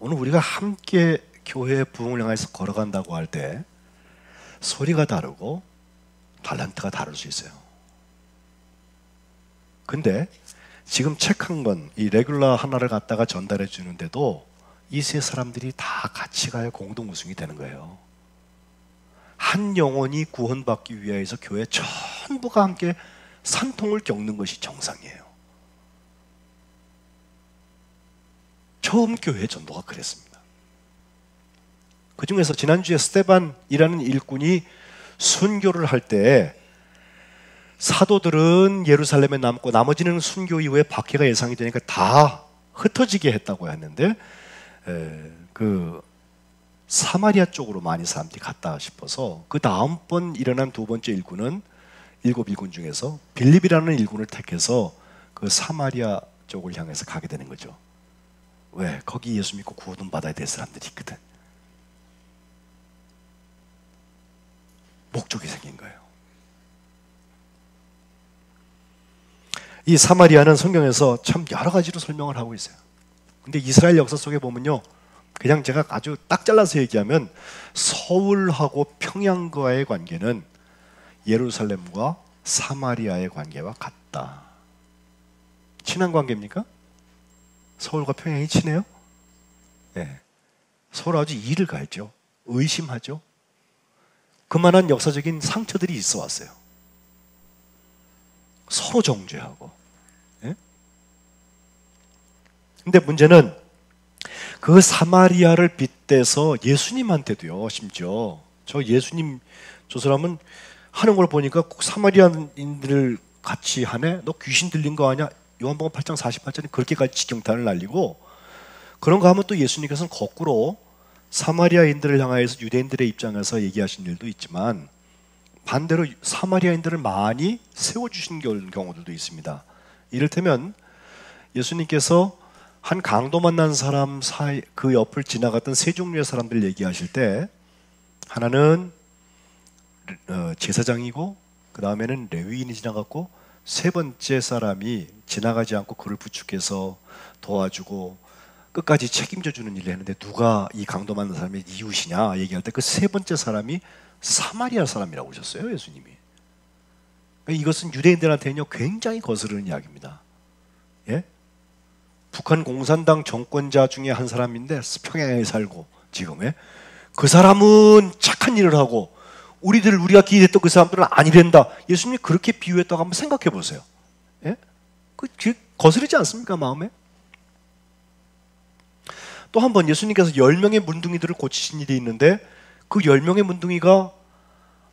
오늘 우리가 함께 교회의 부흥을 향해서 걸어간다고 할 때 소리가 다르고 달란트가 다를 수 있어요. 근데 지금 책 한 권, 이 레귤러 하나를 갖다가 전달해 주는데도 이 세 사람들이 다 같이 가야 공동 우승이 되는 거예요. 한 영혼이 구원받기 위해서 교회 전부가 함께 산통을 겪는 것이 정상이에요. 처음 교회 전도가 그랬습니다. 그 중에서 지난주에 스데반이라는 일꾼이 순교를 할 때 사도들은 예루살렘에 남고 나머지는 순교 이후에 박해가 예상이 되니까 다 흩어지게 했다고 했는데 그 사마리아 쪽으로 많이 사람들이 갔다 싶어서 그 다음번 일어난 두 번째 일꾼은 일곱 일꾼 중에서 빌립이라는 일꾼을 택해서 그 사마리아 쪽을 향해서 가게 되는 거죠. 왜? 거기 예수 믿고 구원 받아야 될 사람들이 있거든. 목적이 생긴 거예요. 이 사마리아는 성경에서 참 여러 가지로 설명을 하고 있어요. 근데 이스라엘 역사 속에 보면요, 그냥 제가 아주 딱 잘라서 얘기하면 서울하고 평양과의 관계는 예루살렘과 사마리아의 관계와 같다. 친한 관계입니까? 서울과 평양이 친해요? 네. 서로 아주 이를 갈죠. 의심하죠. 그만한 역사적인 상처들이 있어 왔어요. 서로 정죄하고. 예? 근데 문제는 그 사마리아를 빗대서 예수님한테도요, 심지어 저 예수님, 저 사람은 하는 걸 보니까 꼭 사마리아인들을 같이 하네? 너 귀신 들린 거 아니야? 요한복음 8장 48절에 그렇게까지 직경탄을 날리고, 그런가 하면 또 예수님께서는 거꾸로 사마리아인들을 향하여서 유대인들의 입장에서 얘기하신 일도 있지만 반대로 사마리아인들을 많이 세워주신 경우들도 있습니다. 이를테면 예수님께서 한 강도 만난 사람 사이 그 옆을 지나갔던 세 종류의 사람들 얘기하실 때 하나는 제사장이고 그 다음에는 레위인이 지나갔고 세 번째 사람이 지나가지 않고 그를 부축해서 도와주고 끝까지 책임져주는 일을 했는데 누가 이 강도 만난 사람의 이웃이냐 얘기할 때 그 세 번째 사람이 사마리아 사람이라고 하셨어요, 예수님이. 그러니까 이것은 유대인들한테는요 굉장히 거스르는 이야기입니다. 예? 북한 공산당 정권자 중에 한 사람인데 평양에 살고 지금에 그 사람은 착한 일을 하고 우리가 기대했던 그 사람들은 아니란다. 예수님이 그렇게 비유했다고 한번 생각해 보세요. 예? 그 거스르지 않습니까, 마음에? 또 한 번 예수님께서 10명의 문둥이들을 고치신 일이 있는데 그 10명의 문둥이가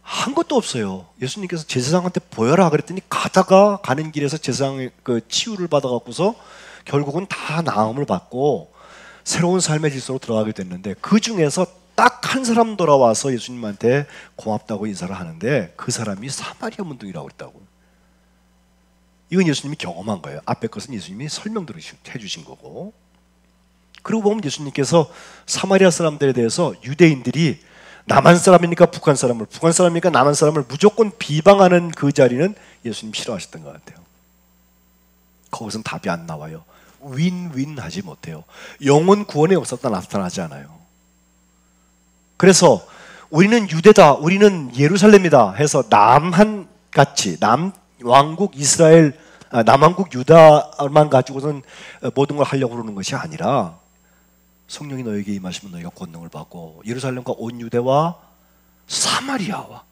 한 것도 없어요. 예수님께서 제사장한테 보여라 그랬더니 가다가 가는 길에서 제사장의 그 치유를 받아갖고서 결국은 다 나음을 받고 새로운 삶의 질서로 들어가게 됐는데 그 중에서 딱 한 사람 돌아와서 예수님한테 고맙다고 인사를 하는데 그 사람이 사마리아 문둥이라고 했다고. 이건 예수님이 경험한 거예요. 앞에 것은 예수님이 설명들을 해주신 거고. 그리고 보면 예수님께서 사마리아 사람들에 대해서 유대인들이 남한 사람이니까 북한 사람을, 북한 사람이니까 남한 사람을 무조건 비방하는 그 자리는 예수님 싫어하셨던 것 같아요. 거기서는 답이 안 나와요. 윈윈 하지 못해요. 영혼 구원의 역사도 나타나지 않아요. 그래서 우리는 유대다, 우리는 예루살렘이다 해서 남한 같이 남왕국 이스라엘, 남왕국 유다만 가지고는 모든 걸 하려고 그러는 것이 아니라 성령이 너에게 임하시면 너희가 권능을 받고 예루살렘과 온 유대와 사마리아와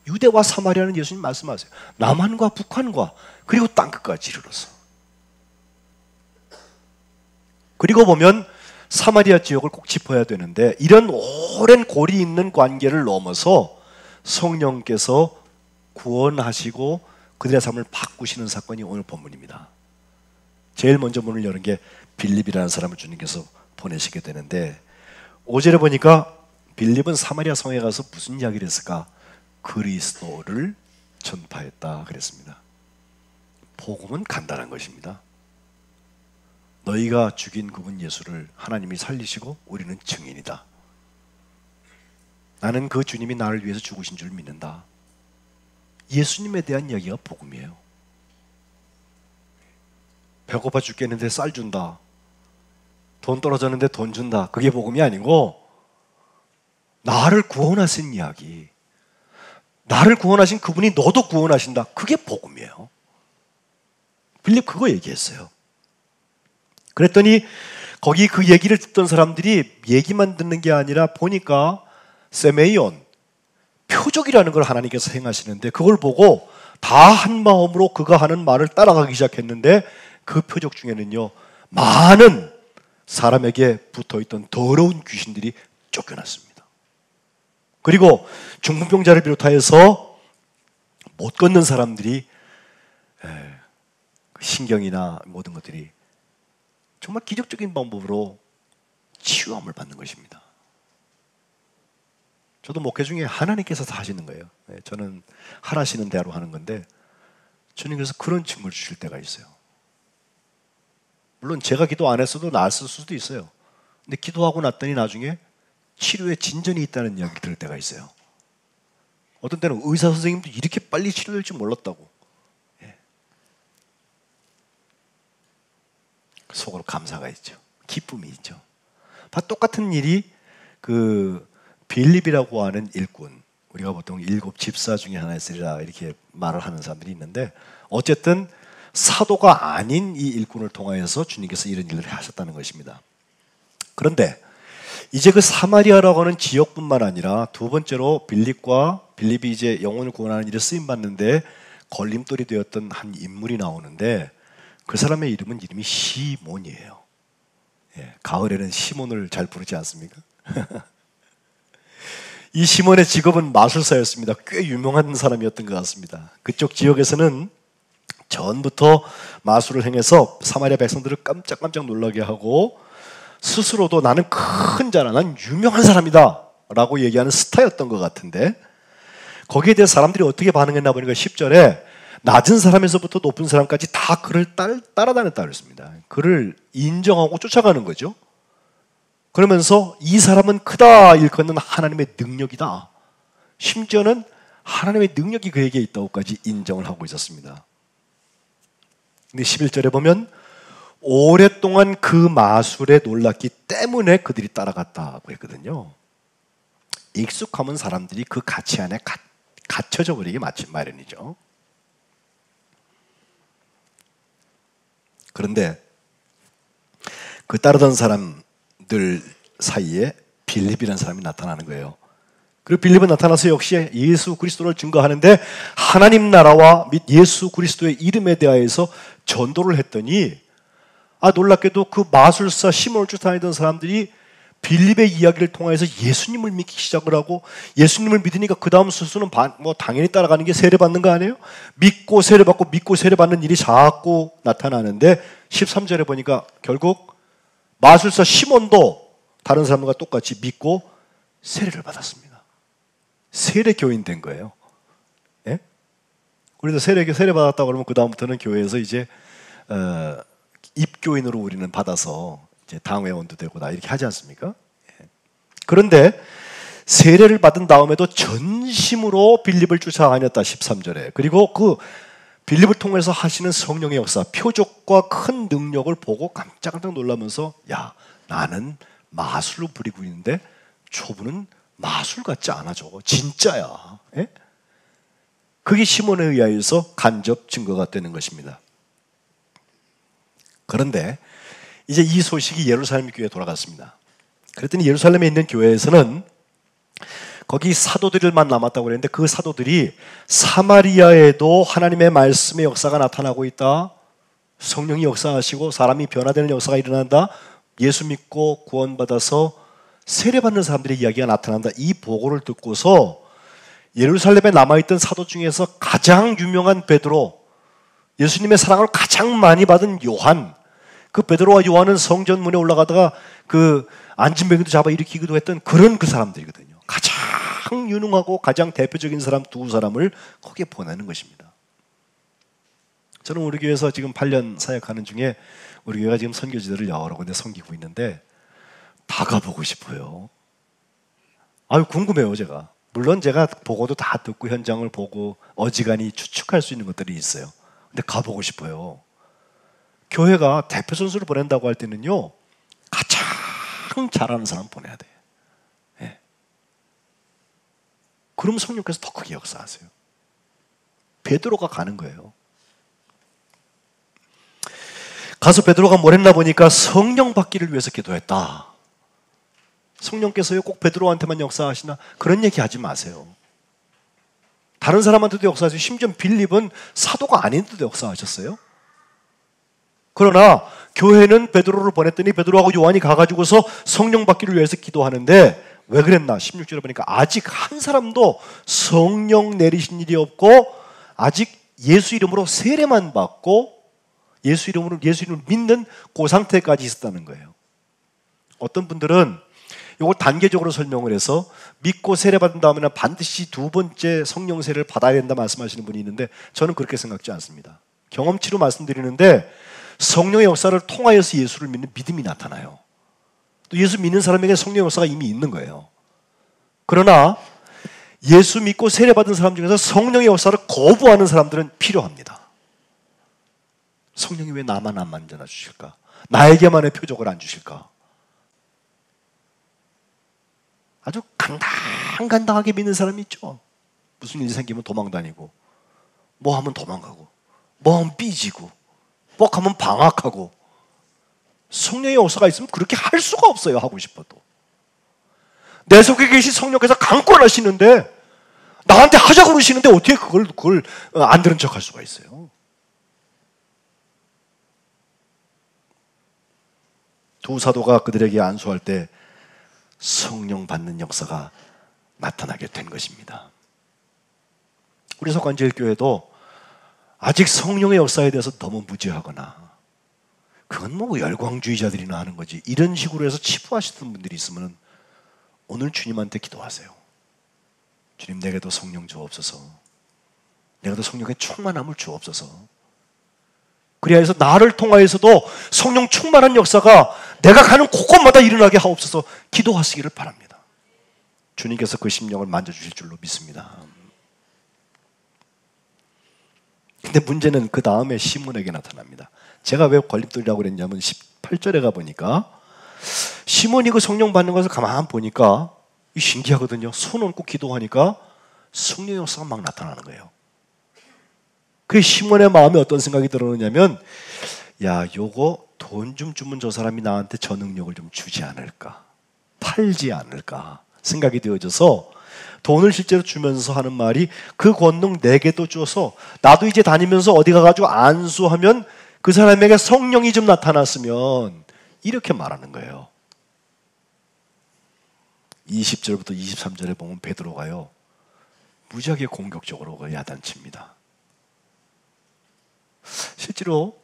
유대와 사마리아는 예수님 말씀하세요. 남한과 북한과 그리고 땅끝까지 이르러서. 그리고 보면 사마리아 지역을 꼭 짚어야 되는데 이런 오랜 골이 있는 관계를 넘어서 성령께서 구원하시고 그들의 삶을 바꾸시는 사건이 오늘 본문입니다. 제일 먼저 문을 여는 게 빌립이라는 사람을 주님께서 보내시게 되는데 5절에 보니까 빌립은 사마리아 성에 가서 무슨 이야기를 했을까? 그리스도를 전파했다 그랬습니다. 복음은 간단한 것입니다. 너희가 죽인 그분 예수를 하나님이 살리시고 우리는 증인이다. 나는 그 주님이 나를 위해서 죽으신 줄 믿는다. 예수님에 대한 이야기가 복음이에요. 배고파 죽겠는데 쌀 준다. 돈 떨어졌는데 돈 준다. 그게 복음이 아니고 나를 구원하신 이야기. 나를 구원하신 그분이 너도 구원하신다. 그게 복음이에요. 빌립 그거 얘기했어요. 그랬더니 거기 그 얘기를 듣던 사람들이 얘기만 듣는 게 아니라 보니까 세메이온, 표적이라는 걸 하나님께서 행하시는데 그걸 보고 다 한 마음으로 그가 하는 말을 따라가기 시작했는데 그 표적 중에는요, 많은 사람에게 붙어있던 더러운 귀신들이 쫓겨났습니다. 그리고 중풍병자를 비롯하여서 못 걷는 사람들이 신경이나 모든 것들이 정말 기적적인 방법으로 치유함을 받는 것입니다. 저도 목회 중에 하나님께서 다 하시는 거예요. 저는 하라시는 대로 하는 건데 주님께서 그런 증거를 주실 때가 있어요. 물론 제가 기도 안 했어도 나았을 수도 있어요. 근데 기도하고 났더니 나중에 치료에 진전이 있다는 이야기 들을 때가 있어요. 어떤 때는 의사 선생님도 이렇게 빨리 치료될 줄 몰랐다고. 속으로 감사가 있죠. 기쁨이 있죠. 똑같은 일이 그 빌립이라고 하는 일꾼, 우리가 보통 7 집사 중에 하나였으리라 이렇게 말을 하는 사람들이 있는데 어쨌든 사도가 아닌 이 일꾼을 통하여서 주님께서 이런 일을 하셨다는 것입니다. 그런데 이제 그 사마리아라고 하는 지역뿐만 아니라 두 번째로 빌립이 이제 영혼을 구원하는 일에 쓰임받는데 걸림돌이 되었던 한 인물이 나오는데 그 사람의 이름이 시몬이에요. 가을에는 시몬을 잘 부르지 않습니까? 이 시몬의 직업은 마술사였습니다. 꽤 유명한 사람이었던 것 같습니다. 그쪽 지역에서는 전부터 마술을 행해서 사마리아 백성들을 깜짝깜짝 놀라게 하고 스스로도 나는 큰 자라, 난 유명한 사람이다 라고 얘기하는 스타였던 것 같은데 거기에 대해 사람들이 어떻게 반응했나 보니까 10절에 낮은 사람에서부터 높은 사람까지 다 그를 따라다녔다 그랬습니다. 그를 인정하고 쫓아가는 거죠. 그러면서 이 사람은 크다 일컫는 하나님의 능력이다. 심지어는 하나님의 능력이 그에게 있다고까지 인정을 하고 있었습니다. 근데 11절에 보면 오랫동안 그 마술에 놀랐기 때문에 그들이 따라갔다고 했거든요. 익숙하면 사람들이 그 가치 안에 갇혀져 버리기 마련이죠. 그런데 그 따르던 사람들 사이에 빌립이라는 사람이 나타나는 거예요. 그리고 빌립은 나타나서 역시 예수 그리스도를 증거하는데 하나님 나라와 및 예수 그리스도의 이름에 대하여서 전도를 했더니 놀랍게도 그 마술사 시몬을 쫓아다니던 사람들이 빌립의 이야기를 통해서 예수님을 믿기 시작을 하고 예수님을 믿으니까 그 다음 순서는 당연히 따라가는 게 세례받는 거 아니에요? 믿고 세례받고 믿고 세례받는 일이 자꾸 나타나는데 13절에 보니까 결국 마술사 시몬도 다른 사람과 똑같이 믿고 세례를 받았습니다. 세례교인 된 거예요. 예? 우리도 세례 받았다고 그러면 그 다음부터는 교회에서 이제 입교인으로 우리는 받아서 이제 당회원도 되고 나 이렇게 하지 않습니까? 그런데 세례를 받은 다음에도 전심으로 빌립을 쫓아다녔다 13절에. 그리고 그 빌립을 통해서 하시는 성령의 역사, 표적과 큰 능력을 보고 깜짝깜짝 놀라면서 야, 나는 마술로 부리고 있는데 저분은 마술 같지 않아. 저거 진짜야. 예? 그게 시몬에 의하여서 간접 증거가 되는 것입니다. 그런데 이제 이 소식이 예루살렘 교회에 돌아갔습니다. 그랬더니 예루살렘에 있는 교회에서는 거기 사도들만 남았다고 그랬는데 그 사도들이 사마리아에도 하나님의 말씀의 역사가 나타나고 있다. 성령이 역사하시고 사람이 변화되는 역사가 일어난다. 예수 믿고 구원받아서 세례받는 사람들의 이야기가 나타난다. 이 보고를 듣고서 예루살렘에 남아있던 사도 중에서 가장 유명한 베드로, 예수님의 사랑을 가장 많이 받은 요한, 그 베드로와 요한은 성전문에 올라가다가 그 안진뱅이도 잡아 일으키기도 했던 그런 그 사람들이거든요. 가장 유능하고 가장 대표적인 사람 두 사람을 거기에 보내는 것입니다. 저는 우리 교회에서 지금 8년 사역하는 중에 우리 교회가 지금 선교지들을 여러 군데 섬기고 있는데 다 가보고 싶어요. 궁금해요. 제가 물론 제가 보고도 다 듣고 현장을 보고 어지간히 추측할 수 있는 것들이 있어요. 근데 가보고 싶어요. 교회가 대표 선수를 보낸다고 할 때는요, 가장 가장 잘하는 사람 보내야 돼. 예. 그럼 성령께서 더 크게 역사하세요. 베드로가 가는 거예요. 가서 베드로가 뭘 했나 보니까 성령 받기를 위해서 기도했다. 성령께서요 꼭 베드로한테만 역사하시나 그런 얘기 하지 마세요. 다른 사람한테도 역사하시고 심지어 빌립은 사도가 아닌데도 역사하셨어요. 그러나 교회는 베드로를 보냈더니 베드로하고 요한이 가가지고서 성령 받기를 위해서 기도하는데 왜 그랬나? 16절에 보니까 아직 한 사람도 성령 내리신 일이 없고 아직 예수 이름으로 세례만 받고 예수 이름을 믿는 그 상태까지 있었다는 거예요. 어떤 분들은 이걸 단계적으로 설명을 해서 믿고 세례받은 다음에는 반드시 두 번째 성령 세례를 받아야 된다 말씀하시는 분이 있는데 저는 그렇게 생각지 않습니다. 경험치로 말씀드리는데 성령의 역사를 통하여서 예수를 믿는 믿음이 나타나요. 또 예수 믿는 사람에게 성령의 역사가 이미 있는 거예요. 그러나 예수 믿고 세례받은 사람 중에서 성령의 역사를 거부하는 사람들은 필요합니다. 성령이 왜 나만 안 만져놔 주실까? 나에게만의 표적을 안 주실까? 아주 간당간당하게 믿는 사람이 있죠. 무슨 일이 생기면 도망 다니고 뭐 하면 도망가고 뭐 하면 삐지고 뻑하면 방학하고 성령의 역사가 있으면 그렇게 할 수가 없어요. 하고 싶어도 내 속에 계신 성령께서 강권하시는데 나한테 하자고 그러시는데 어떻게 그걸 안 들은 척 할 수가 있어요. 두 사도가 그들에게 안수할 때 성령 받는 역사가 나타나게 된 것입니다. 우리 석관제일교회도 아직 성령의 역사에 대해서 너무 무지하거나 그건 뭐 열광주의자들이나 하는 거지 이런 식으로 해서 치부하시던 분들이 있으면 오늘 주님한테 기도하세요. 주님 내게도 성령 주옵소서. 내게도 성령의 충만함을 주옵소서. 그래야 해서 나를 통하여서도 성령 충만한 역사가 내가 가는 곳곳마다 일어나게 하옵소서 기도하시기를 바랍니다. 주님께서 그 심령을 만져주실 줄로 믿습니다. 근데 문제는 그 다음에 시몬에게 나타납니다. 제가 왜 걸림돌이라고 그랬냐면 18절에 가보니까 시몬이 그 성령 받는 것을 가만 보니까 신기하거든요. 손 얹고 기도하니까 성령의 역사가 막 나타나는 거예요. 그 시몬의 마음에 어떤 생각이 들었냐면 야 요거 돈 좀 주면 저 사람이 나한테 저 능력을 좀 주지 않을까 팔지 않을까 생각이 되어져서 돈을 실제로 주면서 하는 말이 그 권능 내게도 줘서 나도 이제 다니면서 어디 가가지고 안수하면 그 사람에게 성령이 좀 나타났으면 이렇게 말하는 거예요. 20절부터 23절에 보면 베드로가요 무지하게 공격적으로 야단칩니다. 실제로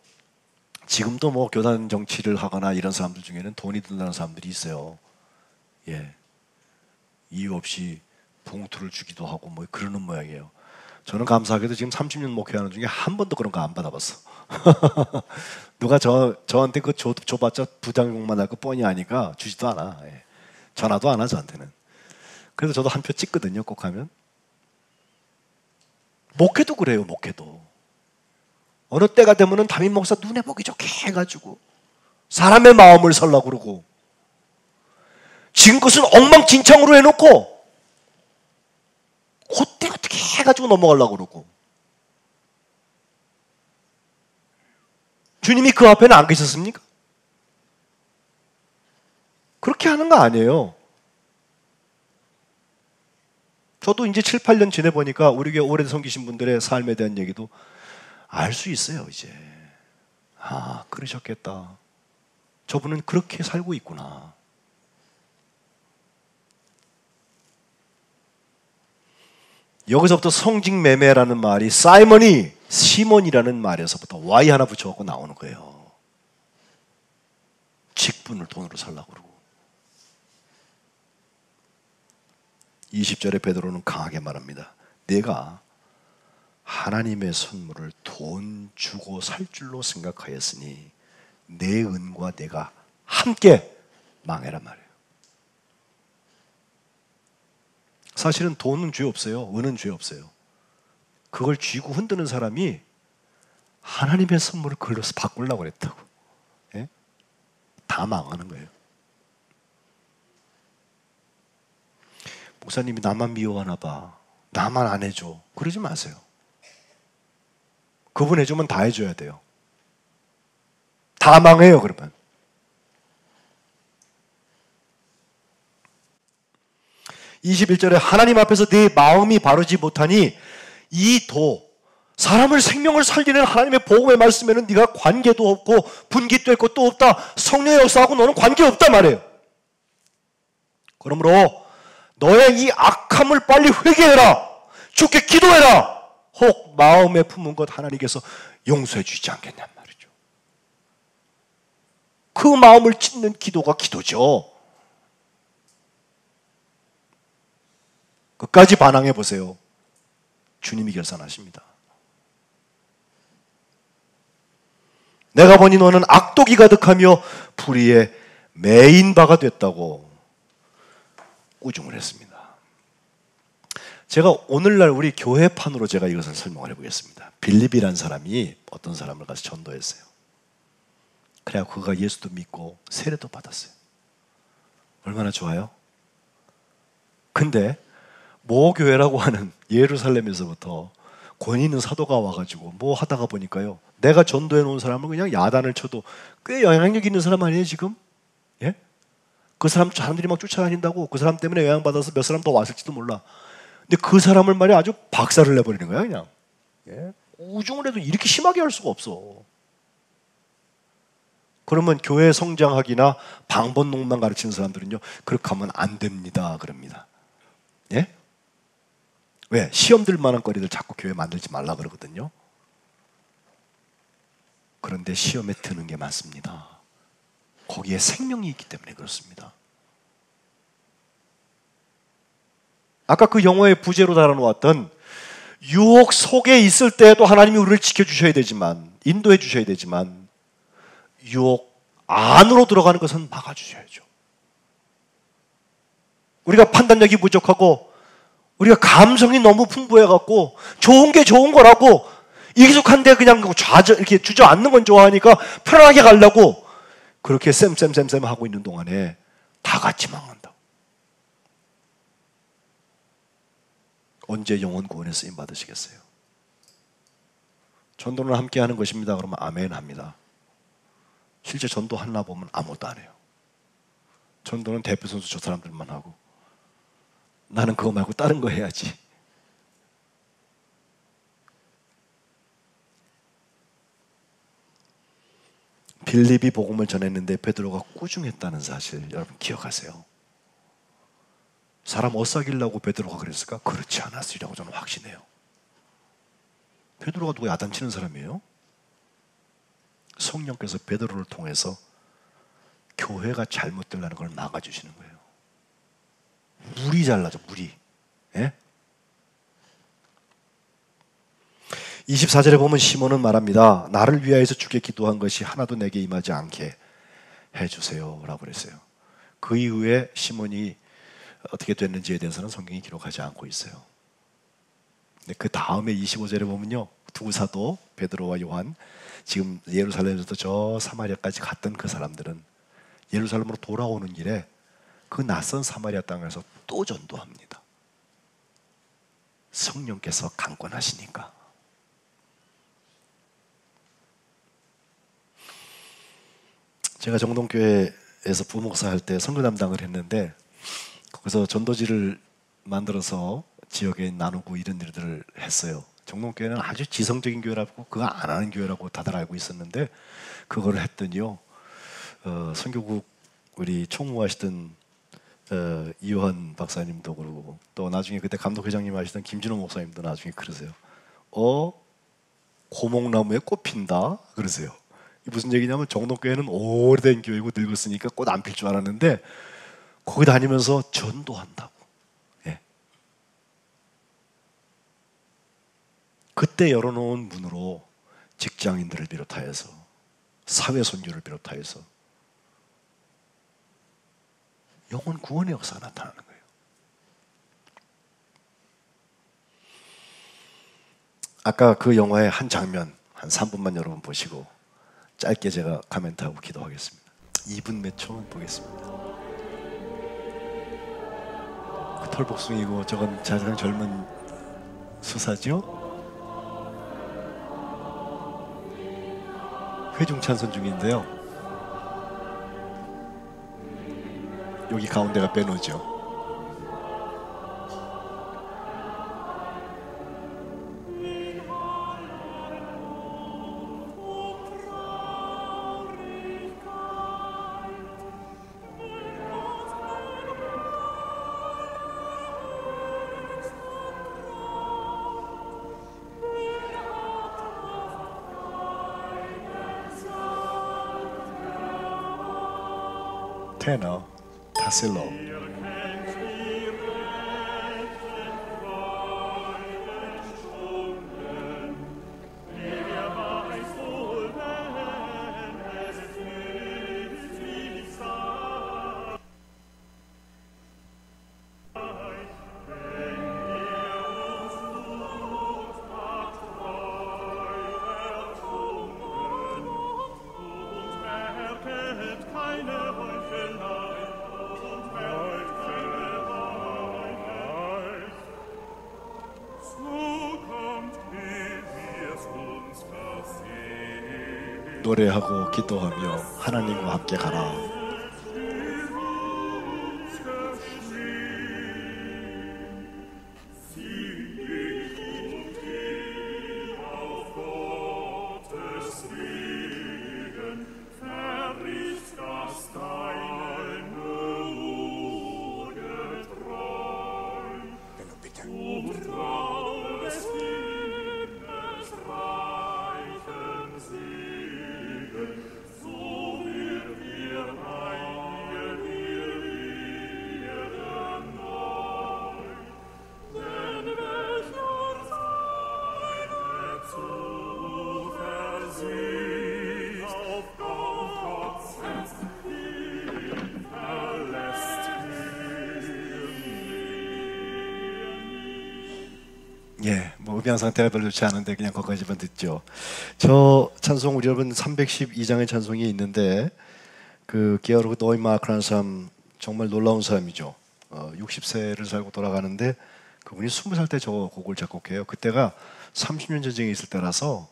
지금도 뭐 교단 정치를 하거나 이런 사람들 중에는 돈이 든다는 사람들이 있어요. 예, 이유 없이 봉투를 주기도 하고 뭐 그러는 모양이에요. 저는 감사하게도 지금 30년 목회하는 중에 한 번도 그런 거 안 받아봤어. 누가 저한테 그 줘봤자 부장용만 할 거 뻔히 아니까 주지도 않아. 예. 전화도 안 하죠 저한테는. 그래서 저도 한 표 찍거든요. 꼭 하면. 목회도 그래요. 목회도. 어느 때가 되면은 담임 목사 눈에 보기 좋게 해가지고 사람의 마음을 살라고 그러고 지금 것은 엉망진창으로 해놓고 그때 어떻게 해가지고 넘어가려고 그러고 주님이 그 앞에는 안 계셨습니까? 그렇게 하는 거 아니에요. 저도 이제 7, 8년 지내보니까 우리 교회 오래 섬기신 분들의 삶에 대한 얘기도 알 수 있어요. 이제 아 그러셨겠다. 저분은 그렇게 살고 있구나. 여기서부터 성직매매라는 말이 사이먼이 시몬이라는 말에서부터 Y 하나 붙여갖고 나오는 거예요. 직분을 돈으로 살라고 그러고 20절에 베드로는 강하게 말합니다. 내가 하나님의 선물을 돈 주고 살 줄로 생각하였으니 내 은과 내가 함께 망해란 말이에요. 사실은 돈은 죄 없어요. 은은 죄 없어요. 그걸 쥐고 흔드는 사람이 하나님의 선물을 그걸로 바꾸려고 그랬다고. 예? 다 망하는 거예요. 목사님이 나만 미워하나 봐, 나만 안 해줘, 그러지 마세요. 그분 해주면 다 해줘야 돼요. 다 망해요 그러면. 21절에 하나님 앞에서 네 마음이 바르지 못하니 이 도, 사람을 생명을 살리는 하나님의 복음의 말씀에는 네가 관계도 없고 분깃될 것도 없다. 성령의 역사하고 너는 관계없단 말이에요. 그러므로 너의 이 악함을 빨리 회개해라. 주께 기도해라. 혹 마음에 품은 것 하나님께서 용서해 주지 않겠냔 말이죠. 그 마음을 찢는 기도가 기도죠. 끝까지 반항해 보세요. 주님이 결산하십니다. 내가 보니 너는 악독이 가득하며 불의에 매인 바가 됐다고 꾸중을 했습니다. 제가 오늘날 우리 교회판으로 제가 이것을 설명을 해보겠습니다. 빌립이라는 사람이 어떤 사람을 가서 전도했어요. 그래갖고 그가 예수도 믿고 세례도 받았어요. 얼마나 좋아요? 근데 모 교회라고 하는 예루살렘에서부터 권위 있는 사도가 와가지고 뭐 하다가 보니까요, 내가 전도해 놓은 사람은 그냥 야단을 쳐도 꽤 영향력 있는 사람 아니에요 지금? 예? 그 사람들이 막 쫓아다닌다고, 그 사람 때문에 영향받아서 몇 사람 더 왔을지도 몰라. 근데 그 사람을 말이야 아주 박살을 내버리는 거야 그냥. 예? 우중을 해도 이렇게 심하게 할 수가 없어. 그러면 교회 성장하기나 방법론만 가르치는 사람들은요, 그렇게 하면 안 됩니다 그럽니다. 예? 왜? 시험 들 만한 거리들 자꾸 교회 만들지 말라 그러거든요. 그런데 시험에 드는 게 많습니다. 거기에 생명이 있기 때문에 그렇습니다. 아까 그 영어의 부제로 달아놓았던 유혹 속에 있을 때에도 하나님이 우리를 지켜주셔야 되지만, 인도해 주셔야 되지만, 유혹 안으로 들어가는 것은 막아주셔야죠. 우리가 판단력이 부족하고 우리가 감성이 너무 풍부해갖고 좋은 게 좋은 거라고 익숙한데 그냥 이렇게 주저앉는 건 좋아하니까 편하게 가려고 그렇게 쌤 하고 있는 동안에 다 같이 망한다. 언제 영혼 구원에 쓰임 받으시겠어요? 전도는 함께 하는 것입니다. 그러면 아멘 합니다. 실제 전도 하나 보면 아무것도 안 해요. 전도는 대표 선수 저 사람들만 하고 나는 그거 말고 다른 거 해야지. 빌립이 복음을 전했는데 베드로가 꾸중했다는 사실 여러분 기억하세요. 사람 어싸기려고 베드로가 그랬을까? 그렇지 않았으리라고 저는 확신해요. 베드로가 누가 야단치는 사람이에요? 성령께서 베드로를 통해서 교회가 잘못되려는 걸 막아주시는 거예요. 물이 잘나죠, 물이. 예? 24절에 보면 시몬은 말합니다. 나를 위하여서 주께 기도한 것이 하나도 내게 임하지 않게 해주세요 라고 그랬어요. 그 이후에 시몬이 어떻게 됐는지에 대해서는 성경이 기록하지 않고 있어요. 근데 그 다음에 25절에 보면요, 두 사도 베드로와 요한, 지금 예루살렘에서 저 사마리아까지 갔던 그 사람들은 예루살렘으로 돌아오는 길에 그 낯선 사마리아 땅에서 또 전도합니다. 성령께서 강권하시니까. 제가 정동교회에서 부목사 할 때 선교 담당을 했는데 거기서 전도지를 만들어서 지역에 나누고 이런 일들을 했어요. 정동교회는 아주 지성적인 교회라고 그거 안 하는 교회라고 다들 알고 있었는데 그거를 했더니요, 선교국 우리 총무하시던 이호한 박사님도 그러고 또 나중에 그때 감독회장님 하시던 김진호 목사님도 나중에 그러세요. 고목나무에 꽃 핀다 그러세요. 무슨 얘기냐면 정동교회는 오래된 교회고 늙었으니까 꽃 안 필 줄 알았는데 거기 다니면서 전도한다고. 예. 그때 열어놓은 문으로 직장인들을 비롯하여서 사회 선교를 비롯하여서 영혼 구원의 역사가 나타나는 거예요. 아까 그 영화의 한 장면 한 3분만 여러분 보시고 짧게 제가 코멘트하고 기도하겠습니다. 2분 몇 초만 보겠습니다. 털복숭이고 저건 가장 젊은 수사죠. 회중 찬송 중인데요. 여기 가운데가 베노죠. 테너 타실로. 노래하고 기도하며 하나님과 함께 가라. 예, 뭐 음향 상태가 별로 좋지 않은데 그냥 거기까지만 듣죠. 저 찬송 우리 여러분 312장의 찬송이 있는데 그 게오르크 노이마크라는 사람 정말 놀라운 사람이죠. 60세를 살고 돌아가는데 그분이 20살 때 저 곡을 작곡해요. 그때가 30년 전쟁이 있을 때라서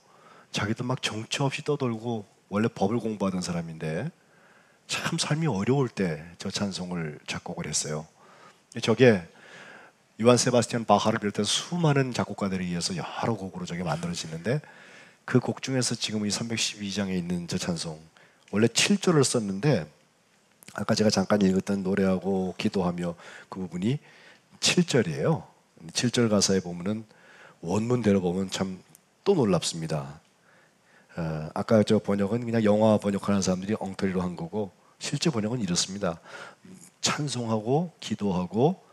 자기도 막 정처 없이 떠돌고 원래 법을 공부하던 사람인데 참 삶이 어려울 때 저 찬송을 작곡을 했어요. 저게 요한 세바스티안 바하를 비롯해서 수많은 작곡가들에 의해서 여러 곡으로 저게 만들어지는데 그 곡 중에서 지금 이 312장에 있는 저 찬송 원래 7절을 썼는데 아까 제가 잠깐 읽었던 노래하고 기도하며 그 부분이 7절이에요. 7절 가사에 보면은 원문대로 보면 참 또 놀랍습니다. 아까 저 번역은 그냥 영화 번역하는 사람들이 엉터리로 한 거고 실제 번역은 이렇습니다. 찬송하고 기도하고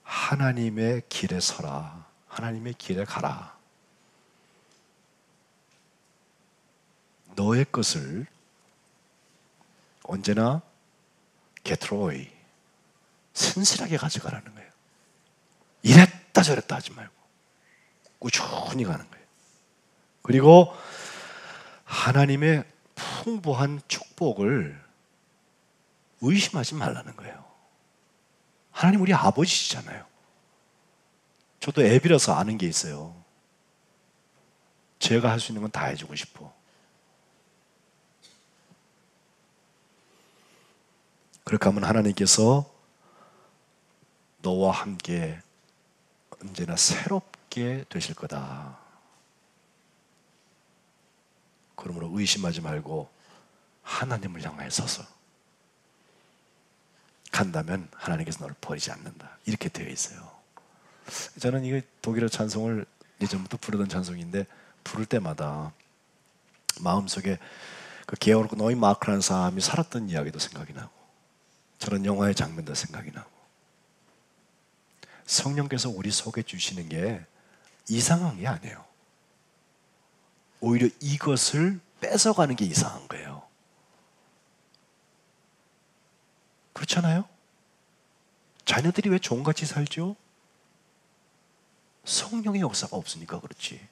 하나님의 길에 서라. 하나님의 길에 가라. 너의 것을 언제나 게트로이 신실하게 가져가라는 거예요. 이랬다 저랬다 하지 말고 꾸준히 가는 거예요. 그리고 하나님의 풍부한 축복을 의심하지 말라는 거예요. 하나님 우리 아버지시잖아요. 저도 애비라서 아는 게 있어요. 제가 할 수 있는 건 다 해주고 싶어. 그렇게 하면 하나님께서 너와 함께 언제나 새롭게 되실 거다. 그러므로 의심하지 말고 하나님을 향해 서서 간다면 하나님께서 너를 버리지 않는다. 이렇게 되어 있어요. 저는 이거 독일어 찬송을 예전부터 부르던 찬송인데 부를 때마다 마음속에 그 게오르크 노이마크라는 사람이 살았던 이야기도 생각이 나고 저런 영화의 장면도 생각이 나고 성령께서 우리 속에 주시는 게 이상한 게 아니에요. 오히려 이것을 뺏어가는 게 이상한 거예요. 그렇잖아요? 자녀들이 왜 종같이 살죠? 성령의 역사가 없으니까 그렇지.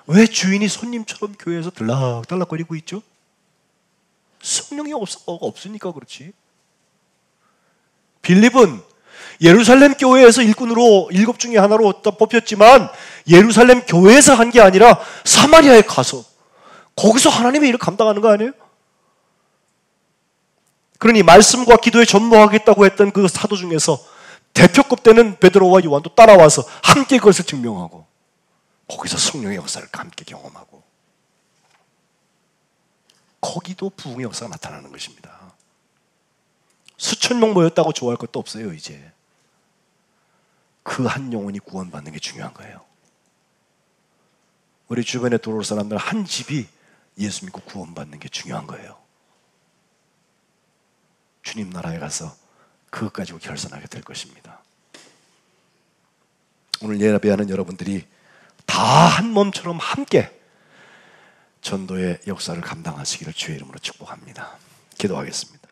왜 주인이 손님처럼 교회에서 들락달락거리고 있죠? 성령의 역사가 없으니까 그렇지. 빌립은 예루살렘 교회에서 일꾼으로 7 중에 하나로 뽑혔지만 예루살렘 교회에서 한 게 아니라 사마리아에 가서 거기서 하나님의 일을 감당하는 거 아니에요? 그러니 말씀과 기도에 전무하겠다고 했던 그 사도 중에서 대표급 되는 베드로와 요한도 따라와서 함께 그것을 증명하고 거기서 성령의 역사를 함께 경험하고 거기도 부흥의 역사가 나타나는 것입니다. 수천 명 모였다고 좋아할 것도 없어요. 이제 그 한 영혼이 구원받는 게 중요한 거예요. 우리 주변에 들어올 사람들 한 집이 예수 믿고 구원받는 게 중요한 거예요. 주님 나라에 가서 그것 가지고 결산하게 될 것입니다. 오늘 예배하는 여러분들이 다 한 몸처럼 함께 전도의 역사를 감당하시기를 주의 이름으로 축복합니다. 기도하겠습니다.